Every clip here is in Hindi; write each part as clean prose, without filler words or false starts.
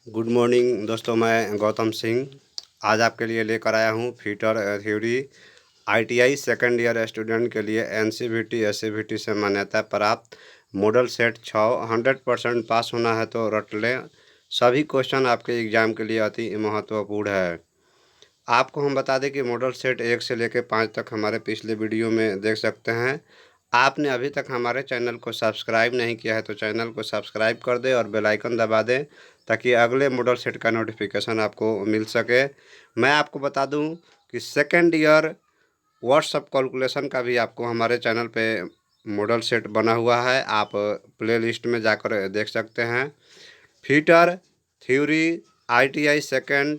गुड मॉर्निंग दोस्तों, मैं गौतम सिंह आज आपके लिए लेकर आया हूँ fitter theory ITI second year student के लिए एनसीवीटी एससीवीटी से मान्यता प्राप्त मॉडल सेट 100% पास होना है तो रट लें। सभी क्वेश्चन आपके एग्ज़ाम के लिए अति महत्वपूर्ण है। आपको हम बता दें कि मॉडल सेट 1 से लेकर 5 तक हमारे पिछले वीडियो में देख सकते हैं। आपने अभी तक हमारे चैनल को सब्सक्राइब नहीं किया है तो चैनल को सब्सक्राइब कर दें और बेल आइकन दबा दें ताकि अगले मॉडल सेट का नोटिफिकेशन आपको मिल सके। मैं आपको बता दूं कि सेकेंड ईयर व्हाट्सअप कैलकुलेशन का भी आपको हमारे चैनल पे मॉडल सेट बना हुआ है, आप प्ले लिस्ट में जाकर देख सकते हैं। Fitter theory ITI second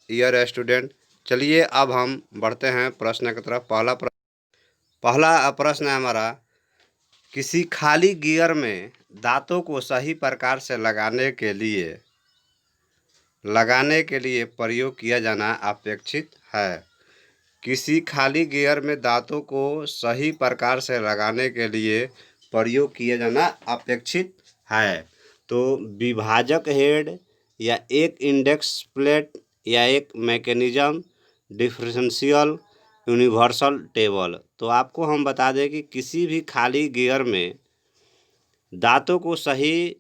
year student. चलिए अब हम बढ़ते हैं प्रश्न की तरफ। पहला प्रश्न है हमारा, किसी खाली गियर में दांतों को सही प्रकार से लगाने के लिए प्रयोग किया जाना अपेक्षित है। किसी खाली गियर में दांतों को सही प्रकार से लगाने के लिए प्रयोग किया जाना अपेक्षित है। तो विभाजक हेड या एक इंडेक्स प्लेट या एक मैकेनिज्म डिफरेंशियल यूनिवर्सल टेबल। तो आपको हम बता दें कि किसी भी खाली गियर में दांतों को सही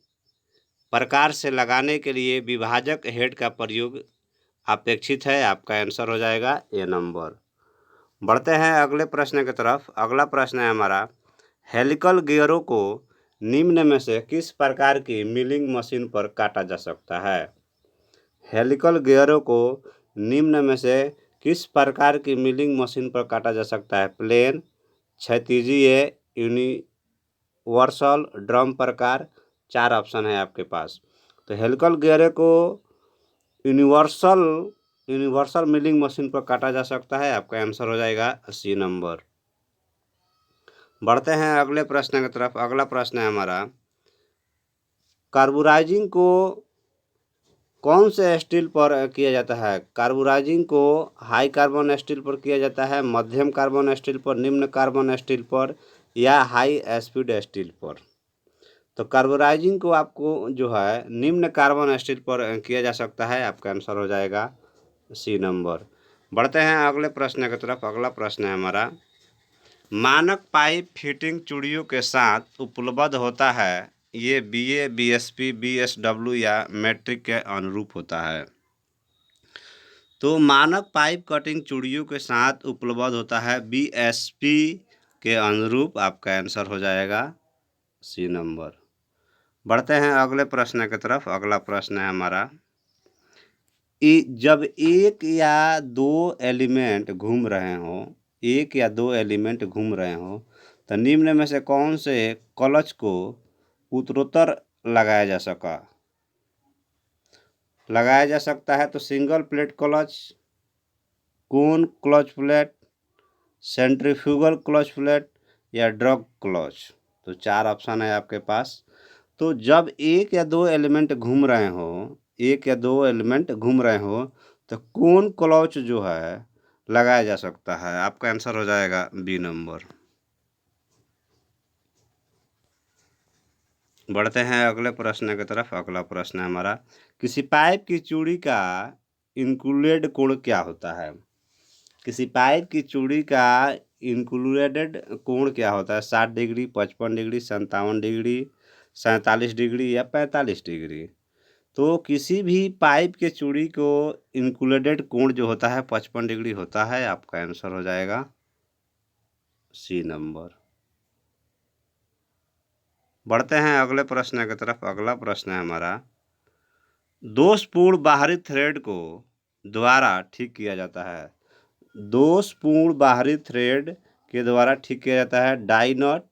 प्रकार से लगाने के लिए विभाजक हेड का प्रयोग अपेक्षित है। आपका आंसर हो जाएगा ए नंबर। बढ़ते हैं अगले प्रश्न की तरफ। अगला प्रश्न है हमारा, हेलिकल गियरों को निम्न में से किस प्रकार की मिलिंग मशीन पर काटा जा सकता है। हेलिकल गियरों को निम्न में से किस प्रकार की मिलिंग मशीन पर काटा जा सकता है। प्लेन, क्षैतिजीय, यूनिवर्सल, ड्रम प्रकार। 4 ऑप्शन है आपके पास। तो हेलिकल गियरों को यूनिवर्सल मिलिंग मशीन पर काटा जा सकता है। आपका आंसर हो जाएगा सी नंबर। बढ़ते हैं अगले प्रश्न की तरफ। अगला प्रश्न है हमारा, कार्बोराइजिंग को कौन से स्टील पर किया जाता है। कार्बोराइजिंग को हाई कार्बन स्टील पर किया जाता है, मध्यम कार्बन स्टील पर, निम्न कार्बन स्टील पर या हाई स्पीड स्टील पर। तो कार्बोराइजिंग को आपको जो है निम्न कार्बन स्टील पर किया जा सकता है। आपका आंसर हो जाएगा सी नंबर। बढ़ते हैं अगले प्रश्न की तरफ। अगला प्रश्न है हमारा, मानक पाइप फिटिंग चूड़ियों के साथ उपलब्ध होता है। ये बीए, बीएसपी, बीएसडब्ल्यू या मैट्रिक के अनुरूप होता है। तो मानक पाइप कटिंग चूड़ियों के साथ उपलब्ध होता है बीएसपी के अनुरूप। आपका आंसर हो जाएगा सी नंबर। बढ़ते हैं अगले प्रश्न की तरफ। अगला प्रश्न है हमारा, जब एक या दो एलिमेंट घूम रहे हों तो निम्न में से कौन से क्लच को उत्तरोत्तर लगाया जा सकता है। तो single plate clutch, cone clutch plate, centrifugal clutch plate या ड्रग क्लच। तो 4 ऑप्शन है आपके पास। तो जब एक या दो एलिमेंट घूम रहे हो तो कौन क्लच जो है लगाया जा सकता है। आपका आंसर हो जाएगा बी नंबर। बढ़ते हैं अगले प्रश्न की तरफ। अगला प्रश्न है हमारा, किसी पाइप की चूड़ी का इंक्लूडेड कोण क्या होता है। किसी पाइप की चूड़ी का इंक्लूडेड कोण क्या होता है। 60 डिग्री, 55 डिग्री, 57 डिग्री, 47 डिग्री या 45 डिग्री। तो किसी भी पाइप के चूड़ी को इंक्लूडेड कोण जो होता है 55 डिग्री होता है। आपका आंसर हो जाएगा सी नंबर। बढ़ते हैं अगले प्रश्न की तरफ। अगला प्रश्न है हमारा, दोषपूर्ण बाहरी थ्रेड को द्वारा ठीक किया जाता है। दोषपूर्ण बाहरी थ्रेड के द्वारा ठीक किया जाता है डाई नॉट,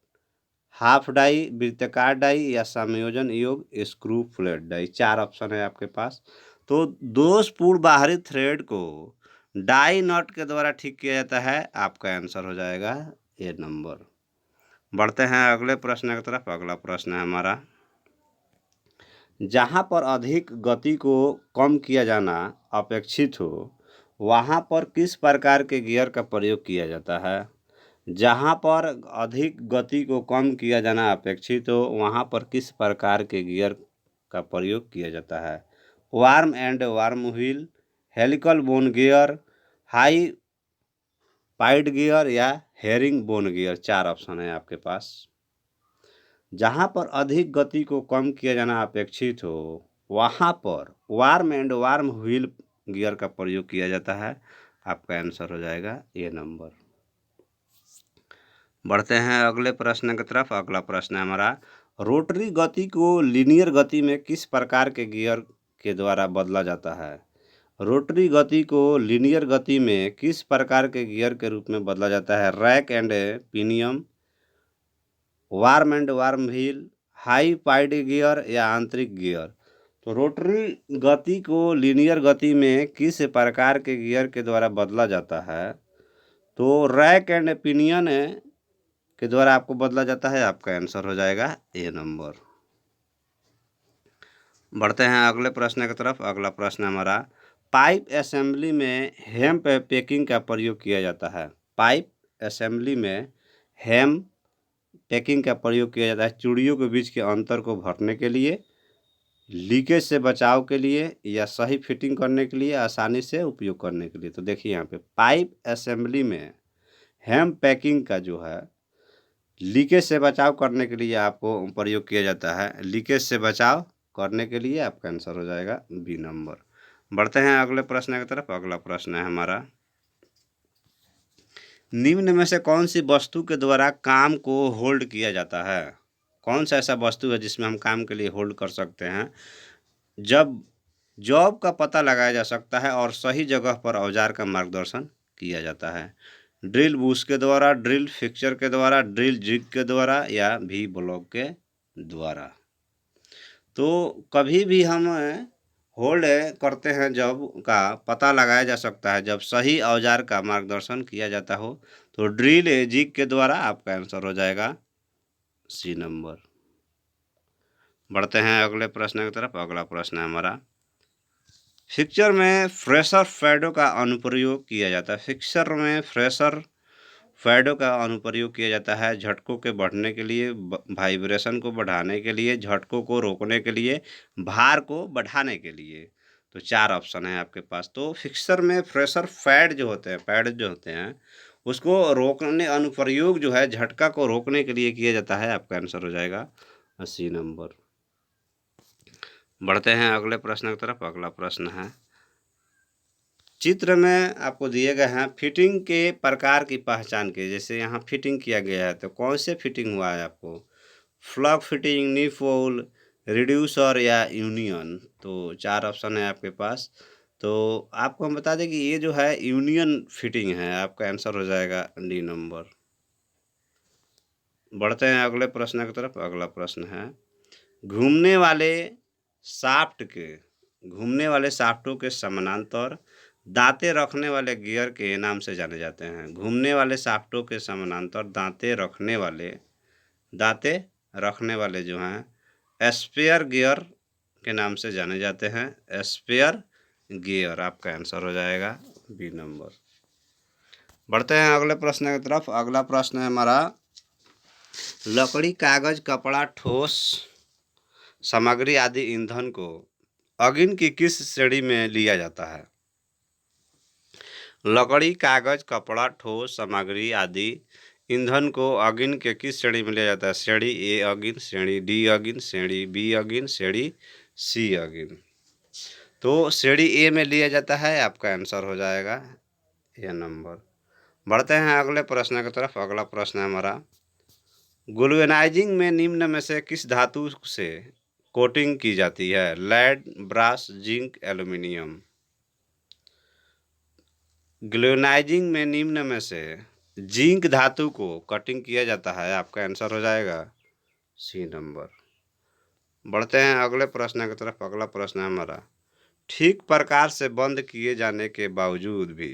हाफ डाई, वृत्ताकार डाई या संयोजन योग स्क्रू फ्लैट डाई। 4 ऑप्शन है आपके पास। तो दोषपूर्ण बाहरी थ्रेड को डाई नॉट के द्वारा ठीक किया जाता है। आपका आंसर हो जाएगा ए नंबर। बढ़ते हैं अगले प्रश्न की तरफ। अगला प्रश्न है हमारा, जहाँ पर अधिक गति को कम किया जाना अपेक्षित हो वहाँ पर किस प्रकार के गियर का प्रयोग किया जाता है। जहाँ पर अधिक गति को कम किया जाना अपेक्षित हो वहाँ पर किस प्रकार के गियर का प्रयोग किया जाता है। Warm and worm wheel, helical bone gear, high pied gear या हेरिंग बोन गियर। 4 ऑप्शन है आपके पास। जहाँ पर अधिक गति को कम किया जाना अपेक्षित हो वहाँ पर warm and worm wheel gear का प्रयोग किया जाता है। आपका आंसर हो जाएगा ए नंबर। बढ़ते हैं अगले प्रश्न की तरफ। अगला प्रश्न है हमारा, रोटरी गति को लीनियर गति में किस प्रकार के गियर के द्वारा बदला जाता है? रोटरी गति को लीनियर गति में किस प्रकार के गियर के रूप में बदला जाता है? Rack and pinion, worm and worm wheel, hypoid gear या आंतरिक गियर। तो रोटरी गति को लीनियर गति में किस प्रकार के गियर के द्वारा बदला जाता है? तो रैक एंड पिनियन के द्वारा आपको बदला जाता है। आपका आंसर हो जाएगा ए नंबर। बढ़ते हैं अगले प्रश्न की तरफ। अगला प्रश्न हमारा, पाइप असेंबली में हेम पैकिंग का प्रयोग किया जाता है। पाइप असेंबली में हेम पैकिंग का प्रयोग किया जाता है चूड़ियों के बीच के अंतर को भरने के लिए, लीकेज से बचाव के लिए या सही फिटिंग करने के लिए, आसानी से उपयोग करने के लिए। तो देखिए यहाँ पे पाइप असेंबली में हेम पैकिंग का जो है लीकेज से बचाव करने के लिए आपको प्रयोग किया जाता है। लीकेज से बचाव करने के लिए आपका आंसर हो जाएगा बी नंबर। बढ़ते हैं अगले प्रश्न की तरफ। अगला प्रश्न है हमारा, निम्न में से कौन सी वस्तु के द्वारा काम को होल्ड किया जाता है? कौन सा ऐसा वस्तु है जिसमें हम काम के लिए होल्ड कर सकते हैं? जब जॉब का पता लगाया जा सकता है और सही जगह पर औजार का मार्गदर्शन किया जाता है। ड्रिल बुश के द्वारा, ड्रिल फिक्सर के द्वारा, ड्रिल जिग के द्वारा या भी ब्लॉक के द्वारा। तो कभी भी हम होल्ड करते हैं जॉब का पता लगाया जा सकता है जब सही औजार का मार्गदर्शन किया जाता हो। तो ड्रिल जिग के द्वारा आपका आंसर हो जाएगा सी नंबर। बढ़ते हैं अगले प्रश्न की तरफ। अगला प्रश्न है हमारा, फिक्सर में फ्रेशर फैडो का अनुप्रयोग किया जाता है। फिक्सर में फ्रेशर फैडो का अनुप्रयोग किया जाता है झटकों के बढ़ने के लिए, वाइब्रेशन को बढ़ाने के लिए, झटकों को रोकने के लिए, भार को बढ़ाने के लिए। तो 4 ऑप्शन है आपके पास। तो फिक्सर में फ्रेशर फैड जो होते हैं, पैड जो होते हैं, उसको रोकने अनुप्रयोग जो है झटका को रोकने के लिए किया जाता है। आपका आंसर हो जाएगा 80 नंबर। बढ़ते हैं अगले प्रश्न की तरफ। अगला प्रश्न है, चित्र में आपको दिए गए हैं फिटिंग के प्रकार की पहचान के। जैसे यहाँ फिटिंग किया गया है तो कौन से फिटिंग हुआ है आपको? फ्लॉक फिटिंग, नी फोल, रिड्यूसर या यूनियन। तो 4 ऑप्शन है आपके पास। तो आपको हम बता दें कि ये जो है यूनियन फिटिंग है। आपका आंसर हो जाएगा डी नंबर। बढ़ते हैं अगले प्रश्न की तरफ। अगला प्रश्न है, घूमने वाले शाफ्ट के घूमने वाले शाफ्टों के समानांतर दांतें रखने वाले गियर के नाम से जाने जाते हैं। घूमने वाले शाफ्टों के समानांतर दांतें रखने वाले जो हैं स्पेयर गियर के नाम से जाने जाते हैं। स्पेयर गियर आपका आंसर हो जाएगा बी नंबर। बढ़ते हैं अगले प्रश्न की तरफ। अगला प्रश्न है हमारा, लकड़ी, कागज, कपड़ा, ठोस सामग्री आदि ईंधन को अगिन की किस श्रेणी में लिया जाता है? लकड़ी, कागज, कपड़ा, ठोस सामग्री आदि ईंधन को अगिन के किस श्रेणी में लिया जाता है? श्रेणी ए अगिन, श्रेणी डी अगिन, श्रेणी बी अगिन, श्रेणी सी अगिन। तो श्रेणी ए में लिया जाता है। आपका आंसर हो जाएगा ए नंबर। बढ़ते हैं अगले प्रश्न की तरफ। अगला प्रश्न है हमारा, गुल्वेनाइजिंग में निम्न में से किस धातु से कोटिंग की जाती है? Lead, brass, zinc, aluminium. Galvanising में निम्न में से जिंक धातु को कटिंग किया जाता है। आपका आंसर हो जाएगा सी नंबर। बढ़ते हैं अगले प्रश्न की तरफ। अगला प्रश्न है हमारा, ठीक प्रकार से बंद किए जाने के बावजूद भी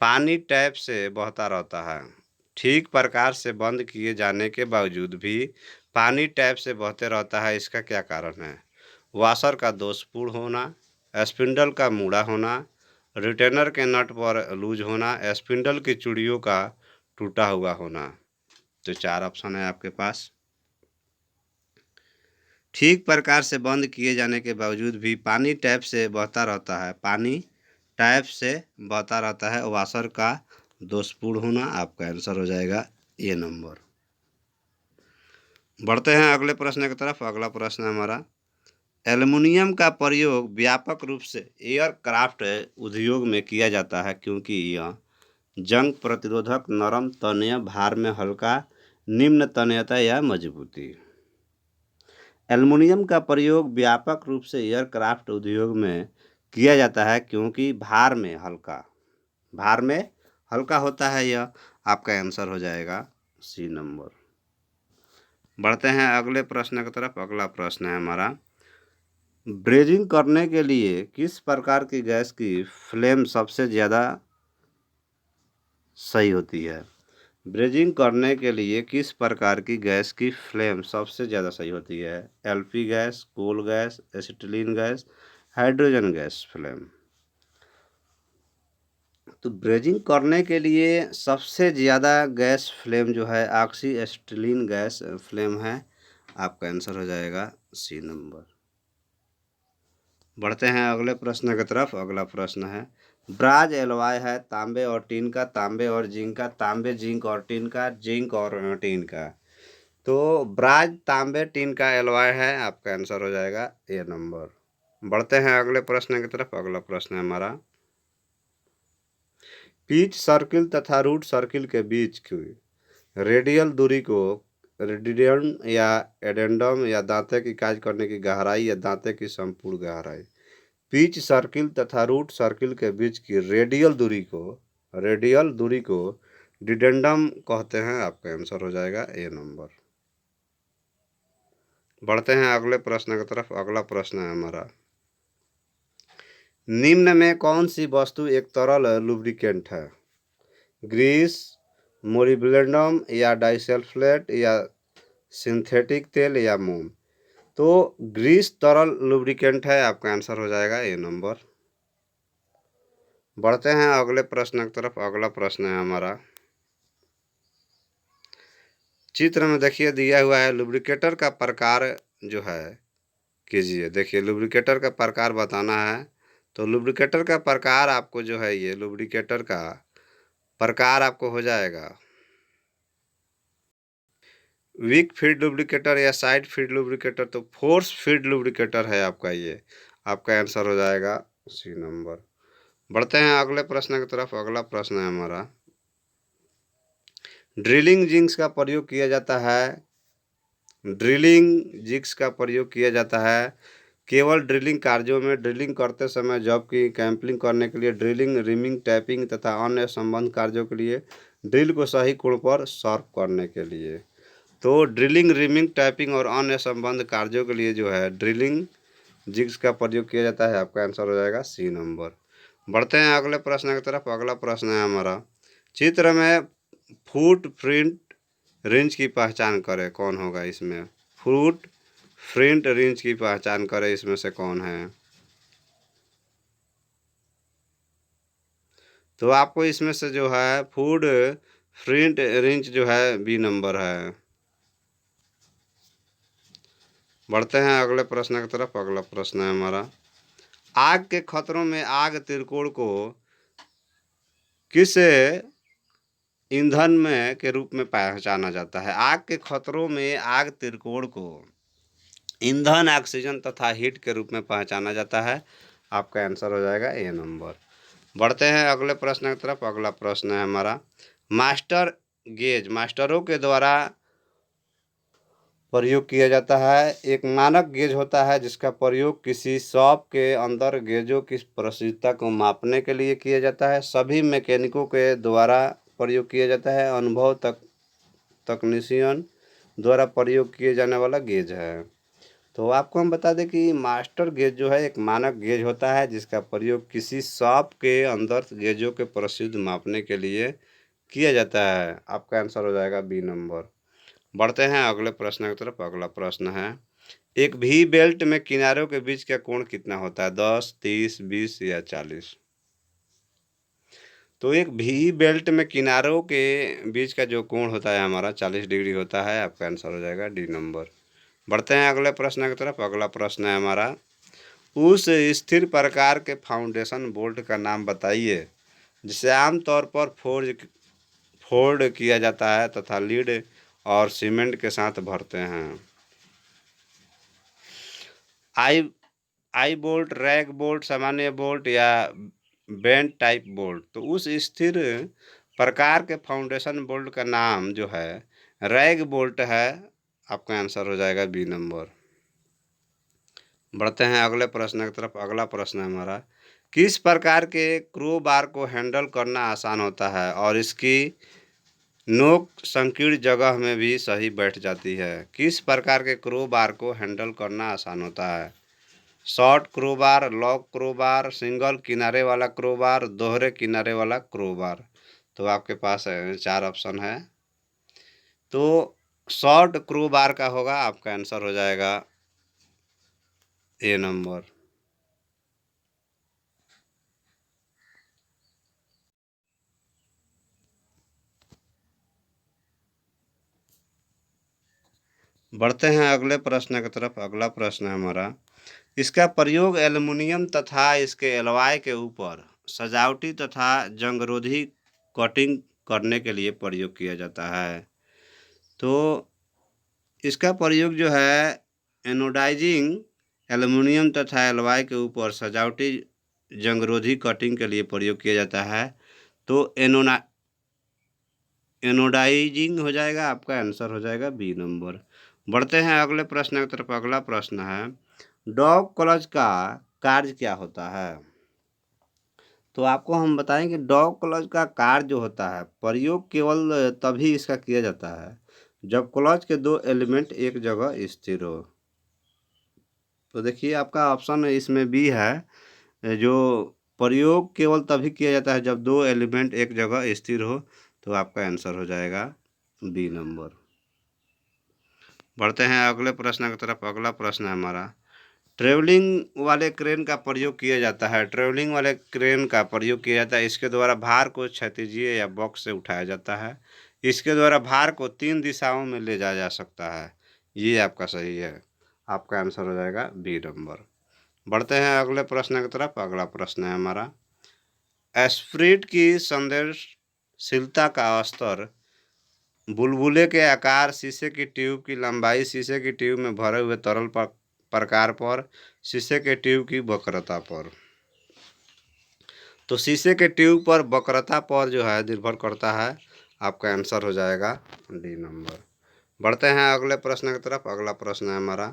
पानी टैप से बहता रहता है। ठीक प्रकार से बंद किए जाने के बावजूद भी पानी टैप से बहते रहता है, इसका क्या कारण है? वाशर का दोषपूर्ण होना, स्पिंडल का मुड़ा होना, रिटेनर के नट पर लूज होना, स्पिंडल की चूड़ियों का टूटा हुआ होना। तो 4 ऑप्शन है आपके पास। ठीक प्रकार से बंद किए जाने के बावजूद भी पानी टैप से बहता रहता है। पानी टैप से बहता रहता है। वाशर का दोषपूर्ण होना आपका आंसर हो जाएगा ए नंबर। बढ़ते हैं अगले प्रश्न की तरफ। अगला प्रश्न है हमारा, एल्युमिनियम का प्रयोग व्यापक रूप से एयरक्राफ्ट उद्योग में किया जाता है क्योंकि यह जंग प्रतिरोधक, नरम तन्य, भार में हल्का, निम्न तन्यता या मजबूती। एल्युमिनियम का प्रयोग व्यापक रूप से एयरक्राफ्ट उद्योग में किया जाता है क्योंकि भार में हल्का होता है। यह आपका आंसर हो जाएगा सी नंबर। बढ़ते हैं अगले प्रश्न की तरफ। अगला प्रश्न है हमारा, ब्रेजिंग करने के लिए किस प्रकार की गैस की फ्लेम सबसे ज़्यादा सही होती है? ब्रेजिंग करने के लिए किस प्रकार की गैस की फ्लेम सबसे ज़्यादा सही होती है? LP gas, coal gas, acetylene gas, hydrogen gas flame. तो ब्रेजिंग करने के लिए सबसे ज़्यादा गैस फ्लेम जो है ऑक्सी एसिटिलीन गैस फ्लेम है। आपका आंसर हो जाएगा सी नंबर। बढ़ते हैं अगले प्रश्न की तरफ। अगला प्रश्न है, ब्राज एलॉय है तांबे और टीन का, तांबे और जिंक का, तांबे जिंक और टीन का, जिंक और टीन का। तो ब्राज तांबे टीन का एलॉय है। आपका आंसर हो जाएगा ए नंबर। बढ़ते हैं अगले प्रश्न की तरफ। अगला प्रश्न है हमारा, पिच सर्किल तथा रूट सर्किल के बीच की रेडियल दूरी को रेडियन या एडेंडम या दांते की काज करने की गहराई या दांते की संपूर्ण गहराई। पिच सर्किल तथा रूट सर्किल के बीच की रेडियल दूरी को डिडेंडम कहते हैं। आपका आंसर हो जाएगा ए नंबर। बढ़ते हैं अगले प्रश्न की तरफ। अगला प्रश्न है हमारा, निम्न में कौन सी वस्तु एक तरल लुब्रिकेंट है? ग्रीस, मोलिब्डेनम या डाइसल्फेट या सिंथेटिक तेल या मोम। तो ग्रीस तरल लुब्रिकेंट है। आपका आंसर हो जाएगा ए नंबर। बढ़ते हैं अगले प्रश्न की तरफ। अगला प्रश्न है हमारा, चित्र में देखिए दिया हुआ है लुब्रिकेटर का प्रकार जो है कीजिए। देखिए लुब्रिकेटर का प्रकार बताना है। तो लुब्रिकेटर का प्रकार आपको जो है, ये लुब्रिकेटर का प्रकार आपको हो जाएगा वीक फीड लुब्रिकेटर या साइड फीड लुब्रिकेटर। तो फोर्स फीड लुब्रिकेटर है आपका, ये आपका आंसर हो जाएगा सी नंबर। बढ़ते हैं अगले प्रश्न की तरफ। अगला प्रश्न है हमारा, ड्रिलिंग जिग्स का प्रयोग किया जाता है। ड्रिलिंग जिग्स का प्रयोग किया जाता है केवल ड्रिलिंग कार्यों में, ड्रिलिंग करते समय, जबकि कैंपलिंग करने के लिए, ड्रिलिंग, रिमिंग, टैपिंग तथा अन्य संबंध कार्यों के लिए, ड्रिल को सही कोण पर शार्प करने के लिए। तो ड्रिलिंग, रिमिंग, टैपिंग और अन्य संबंध कार्यों के लिए जो है ड्रिलिंग जिग्स का प्रयोग किया जाता है। आपका आंसर हो जाएगा सी नंबर। बढ़ते हैं अगले प्रश्न की तरफ। अगला प्रश्न है हमारा, चित्र में फुट प्रिंट रेंज की पहचान करें। कौन होगा इसमें? फुट प्रिंट रेंज की पहचान करें, इसमें से कौन है? तो आपको इसमें से जो है फुट प्रिंट रेंज जो है बी नंबर है। बढ़ते हैं अगले प्रश्न की तरफ। अगला प्रश्न है हमारा, आग के खतरों में आग त्रिकोण को किस ईंधन में के रूप में पहचाना जाता है? आग के खतरों में आग त्रिकोण को ईंधन, ऑक्सीजन तथा हीट के रूप में पहचाना जाता है। आपका आंसर हो जाएगा ए नंबर। बढ़ते हैं अगले प्रश्न की तरफ। अगला प्रश्न है हमारा, मास्टर गेज मास्टरों के द्वारा प्रयोग किया जाता है। एक मानक गेज होता है जिसका प्रयोग किसी शॉप के अंदर गेजों की प्रसिद्धता को मापने के लिए किया जाता है। सभी मैकेनिकों के द्वारा प्रयोग किया जाता है। अनुभव तकनीशियन द्वारा प्रयोग किए जाने वाला गेज है। तो आपको हम बता दें कि मास्टर गेज जो है एक मानक गेज होता है जिसका प्रयोग किसी शॉप के अंदर गेजों के प्रसिद्ध मापने के लिए किया जाता है। आपका आंसर हो जाएगा बी नंबर। बढ़ते हैं अगले प्रश्न की तरफ। अगला प्रश्न है, एक भी बेल्ट में किनारों के बीच का कोण कितना होता है? 10, 30, 20 या 40। तो एक भी बेल्ट में किनारों के बीच का जो कोण होता है हमारा 40 डिग्री होता है। आपका आंसर हो जाएगा डी नंबर। बढ़ते हैं अगले प्रश्न की तरफ। अगला प्रश्न है हमारा, उस स्थिर प्रकार के फाउंडेशन बोल्ट का नाम बताइए जिसे आमतौर पर फोल्ड किया जाता है तथा लीड और सीमेंट के साथ भरते हैं। आई आई बोल्ट, रैग बोल्ट, सामान्य बोल्ट या बेंट टाइप बोल्ट। तो उस स्थिर प्रकार के फाउंडेशन बोल्ट का नाम जो है रैग बोल्ट है। आपका आंसर हो जाएगा बी नंबर। बढ़ते हैं अगले प्रश्न की तरफ। अगला प्रश्न है हमारा, किस प्रकार के क्रो बार को हैंडल करना आसान होता है और इसकी नोक संकीर्ण जगह में भी सही बैठ जाती है? किस प्रकार के क्रो बार को हैंडल करना आसान होता है? Short crowbar, long crowbar, single किनारे वाला क्रोबार, दोहरे किनारे वाला क्रोबार। तो आपके पास 4 ऑप्शन है। तो शॉर्ट क्रोबार का होगा, आपका आंसर हो जाएगा ए नंबर। बढ़ते हैं अगले प्रश्न की तरफ। अगला प्रश्न है हमारा, इसका प्रयोग एल्युमिनियम तथा इसके एलॉय के ऊपर सजावटी तथा जंगरोधी कटिंग करने के लिए प्रयोग किया जाता है। तो इसका प्रयोग जो है एनोडाइजिंग एल्युमिनियम तथा एलॉय के ऊपर सजावटी जंगरोधी कटिंग के लिए प्रयोग किया जाता है। तो एनोडाइजिंग हो जाएगा, आपका आंसर हो जाएगा बी नंबर। बढ़ते हैं अगले प्रश्न की तरफ। अगला प्रश्न है, डॉग क्लच का कार्य क्या होता है? तो आपको हम बताएंगे डॉग क्लच का कार्य जो होता है, प्रयोग केवल तभी इसका किया जाता है जब क्लच के 2 एलिमेंट एक जगह स्थिर हो। तो देखिए आपका ऑप्शन इसमें बी है, जो प्रयोग केवल तभी किया जाता है जब 2 एलिमेंट एक जगह स्थिर हो। तो आपका आंसर हो जाएगा बी नंबर। बढ़ते हैं अगले प्रश्न की तरफ। अगला प्रश्न है हमारा, ट्रेवलिंग वाले क्रेन का प्रयोग किया जाता है। ट्रेवलिंग वाले क्रेन का प्रयोग किया जाता है, इसके द्वारा भार को क्षैतिजीय या बॉक्स से उठाया जाता है। इसके द्वारा भार को 3 दिशाओं में ले जाया जा सकता है। ये आपका सही है, आपका आंसर हो जाएगा बी नंबर। बढ़ते हैं अगले प्रश्न की तरफ। अगला प्रश्न है हमारा, एस्प्रिट की संवेदनशीलता का स्तर बुलबुले के आकार, शीशे की ट्यूब की लंबाई, शीशे की ट्यूब में भरे हुए तरल प्रकार पर, शीशे के ट्यूब की वक्रता पर। तो शीशे के ट्यूब पर वक्रता पर जो है निर्भर करता है। आपका आंसर हो जाएगा डी नंबर। बढ़ते हैं अगले प्रश्न की तरफ। अगला प्रश्न है हमारा,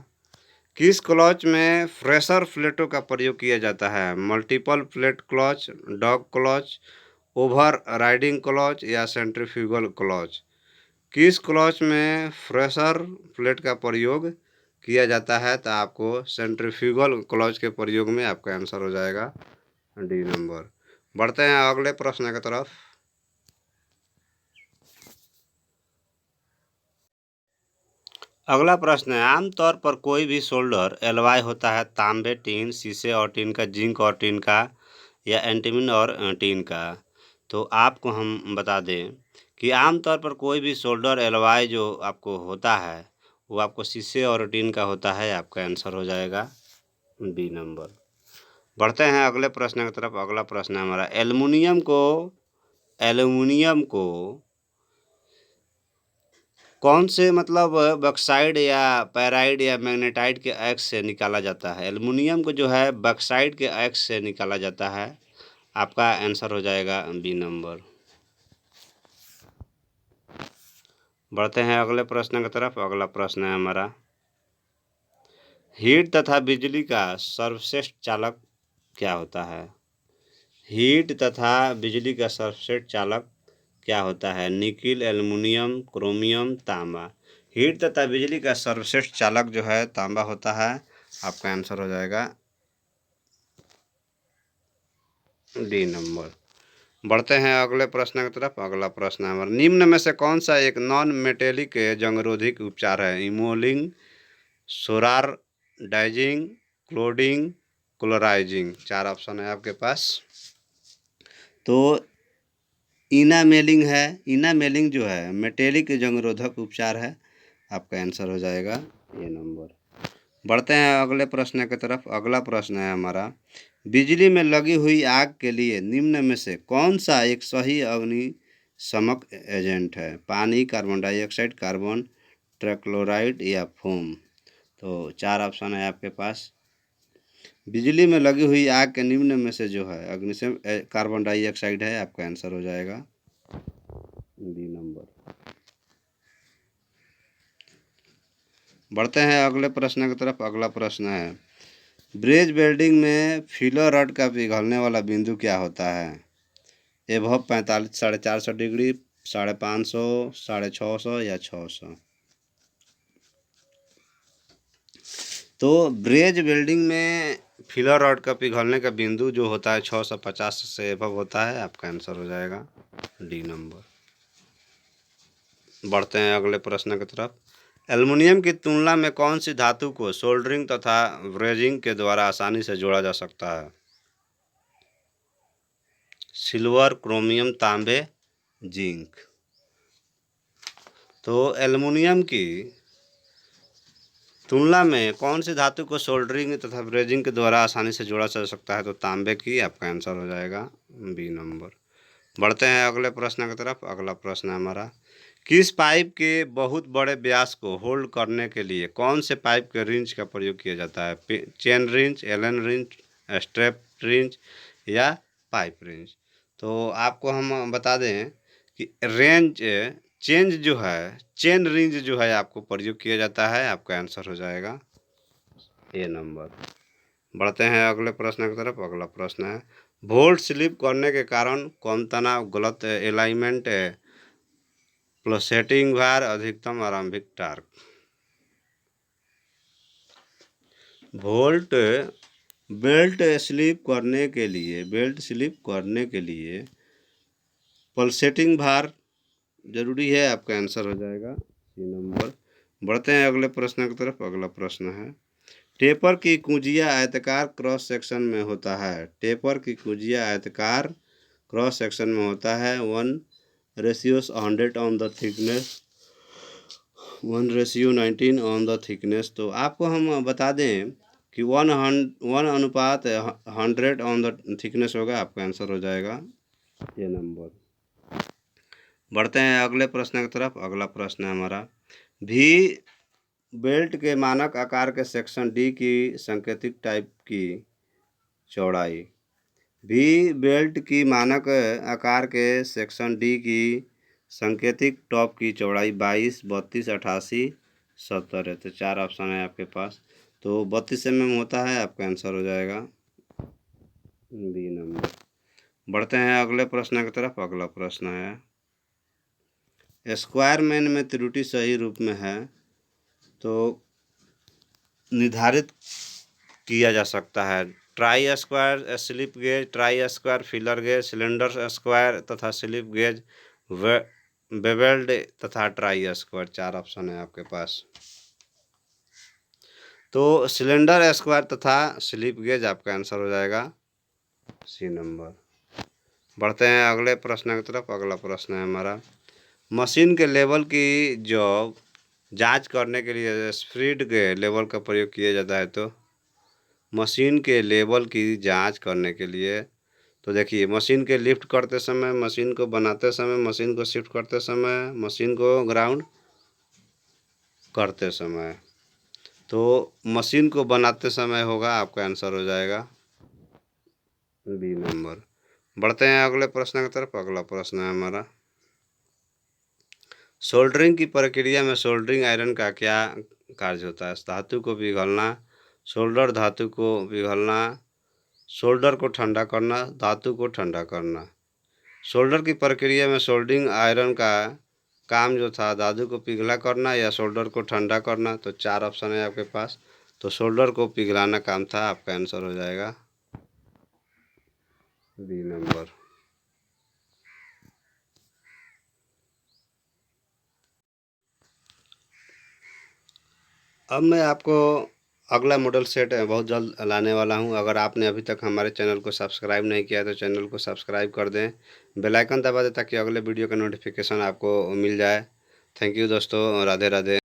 किस क्लच में फ्रेशर प्लेटों का प्रयोग किया जाता है? Multiple plate clutch, dog clutch, over riding clutch या सेंट्रीफ्यूगल क्लच? किस क्लच में फ्रेशर प्लेट का प्रयोग किया जाता है? तो आपको सेंट्रीफ्यूगल क्लच के प्रयोग में आपका आंसर हो जाएगा डी नंबर। बढ़ते हैं अगले प्रश्न की तरफ। अगला प्रश्न है, आमतौर पर कोई भी सोल्डर एलॉय होता है तांबे, टीन, शीशे और टीन का, जिंक और टीन का, या एंटीमन और टीन का। तो आपको हम बता दें कि आमतौर पर कोई भी सोल्डर एलॉय जो आपको होता है वो आपको शीशे और टीन का होता है। आपका आंसर हो जाएगा बी नंबर। बढ़ते हैं अगले प्रश्न की तरफ। अगला प्रश्न है हमारा, एल्युमिनियम को कौन से मतलब बॉक्साइड या पैराइड या मैग्नेटाइट के एक्स से निकाला जाता है? एल्युमिनियम को जो है बॉक्साइड के एक्स से निकाला जाता है। आपका आंसर हो जाएगा बी नंबर। बढ़ते हैं अगले प्रश्न की तरफ। अगला प्रश्न है हमारा, हीट तथा बिजली का सर्वश्रेष्ठ चालक क्या होता है? हीट तथा बिजली का सर्वश्रेष्ठ चालक क्या होता है? निकिल, एल्युमिनियम, क्रोमियम, तांबा। हीट तथा बिजली का सर्वश्रेष्ठ चालक जो है तांबा होता है। आपका आंसर हो जाएगा डी नंबर। बढ़ते हैं अगले प्रश्न की तरफ। अगला प्रश्न है हमारा, निम्न में से कौन सा एक नॉन मेटेलिक जंगरोधी उपचार है? इमोलिंग, सोरार डाइजिंग, क्लोडिंग, क्लोराइजिंग। 4 ऑप्शन है आपके पास। तो इनामेलिंग जो है मेटेलिक जंगरोधक उपचार है। आपका आंसर हो जाएगा ये नंबर। बढ़ते हैं अगले प्रश्न की तरफ। अगला प्रश्न है हमारा, बिजली में लगी हुई आग के लिए निम्न में से कौन सा एक सही अग्निशमक एजेंट है? पानी, कार्बन डाइऑक्साइड, कार्बन ट्राइक्लोराइड या फोम? तो 4 ऑप्शन है आपके पास। बिजली में लगी हुई आग के निम्न में से जो है अग्निशम कार्बन डाइऑक्साइड है, आपका आंसर हो जाएगा बी नंबर। बढ़ते हैं अगले प्रश्न की तरफ। अगला प्रश्न है, ब्रेज वेल्डिंग में फिलर रड का पिघलने वाला बिंदु क्या होता है? एबव 45 450 डिग्री, 550, 650 या 600? तो ब्रेज वेल्डिंग में फिलर रड का पिघलने का बिंदु जो होता है 650 से एबव होता है, आपका आंसर हो जाएगा डी नंबर। बढ़ते हैं अगले प्रश्न की तरफ। एल्युमिनियम की तुलना में कौन सी धातु को सोल्डरिंग तथा ब्रेजिंग के द्वारा आसानी से जोड़ा जा सकता है? सिल्वर, क्रोमियम, तांबे, जिंक? तो एल्युमिनियम की तुलना में कौन सी धातु को सोल्डरिंग तथा ब्रेजिंग के द्वारा आसानी से जोड़ा जा सकता है? तो तांबे की, आपका आंसर हो जाएगा बी नंबर। बढ़ते हैं अगले प्रश्न की तरफ। अगला प्रश्न है हमारा, किस पाइप के बहुत बड़े व्यास को होल्ड करने के लिए कौन से पाइप के रिंच का प्रयोग किया जाता है? Chain wrench, Allen wrench, strap wrench या पाइप रिंच? तो आपको हम बता दें कि रेंज चेंज जो है, चेन रिंच जो है आपको प्रयोग किया जाता है, आपका आंसर हो जाएगा ए नंबर। बढ़ते हैं अगले प्रश्न की तरफ। अगला प्रश्न है, वोल्ट स्लिप करने के कारण कौन तनाव, गलत अलाइनमेंट, प्लसेटिंग भार, अधिकतम आरंभिक टार्क? वोल्ट बेल्ट स्लिप करने के लिए पल्सेटिंग भार जरूरी है, आपका आंसर हो जाएगा सी नंबर। बढ़ते हैं अगले प्रश्न की तरफ। अगला प्रश्न है, टेपर की कुंजिया आयताकार क्रॉस सेक्शन में होता है। टेपर की कुंजिया आयताकार क्रॉस सेक्शन में होता है 1:100 on the thickness, 1:19 on the thickness. तो आपको हम बता दें कि 1:100 ऑन द थिकनेस होगा, आपका आंसर हो जाएगा ये नंबर। बढ़ते हैं अगले प्रश्न की तरफ। अगला प्रश्न है हमारा, भी बेल्ट के मानक आकार के सेक्शन डी की सांकेतिक टाइप की चौड़ाई। भी बेल्ट की मानक आकार के सेक्शन डी की सांकेतिक टॉप की चौड़ाई 22, 32, 88, 70 है। तो 4 ऑप्शन है आपके पास। तो 32 mm होता है, आपका आंसर हो जाएगा बी नंबर। बढ़ते हैं अगले प्रश्न की तरफ। अगला प्रश्न है, स्क्वायर मैन में त्रुटि सही रूप में है तो निर्धारित किया जा सकता है। Try square slip gauge, try square filler gauge, cylinder square तथा स्लिप गेज, बेवेल्ड तथा ट्राई स्क्वायर। 4 ऑप्शन है आपके पास। तो सिलेंडर स्क्वायर तथा स्लिप गेज, आपका आंसर हो जाएगा सी नंबर। बढ़ते हैं अगले प्रश्न की तरफ। अगला प्रश्न है हमारा, मशीन के लेवल की जॉब जांच करने के लिए स्पीड के लेवल का प्रयोग किया जाता है। तो मशीन के लेवल की जांच करने के लिए, तो देखिए, मशीन के लिफ्ट करते समय, मशीन को बनाते समय, मशीन को शिफ्ट करते समय, मशीन को ग्राउंड करते समय। तो मशीन को बनाते समय होगा, आपका आंसर हो जाएगा बी नंबर। बढ़ते हैं अगले प्रश्न की तरफ। अगला प्रश्न है हमारा, सोल्डरिंग की प्रक्रिया में सोल्डरिंग आयरन का क्या कार्य होता है? धातु को पिघलना, सोल्डर धातु को पिघलना, सोल्डर को ठंडा करना, धातु को ठंडा करना। सोल्डर की प्रक्रिया में सोल्डरिंग आयरन का काम जो था धातु को पिघला करना या सोल्डर को ठंडा करना। तो 4 ऑप्शन है आपके पास। तो सोल्डर को पिघलाना काम था, आपका आंसर हो जाएगा बी नंबर। अब मैं आपको अगला मॉडल सेट बहुत जल्द लाने वाला हूं। अगर आपने अभी तक हमारे चैनल को सब्सक्राइब नहीं किया तो चैनल को सब्सक्राइब कर दें, बेल आइकन दबा दें ताकि अगले वीडियो का नोटिफिकेशन आपको मिल जाए। थैंक यू दोस्तों, राधे राधे।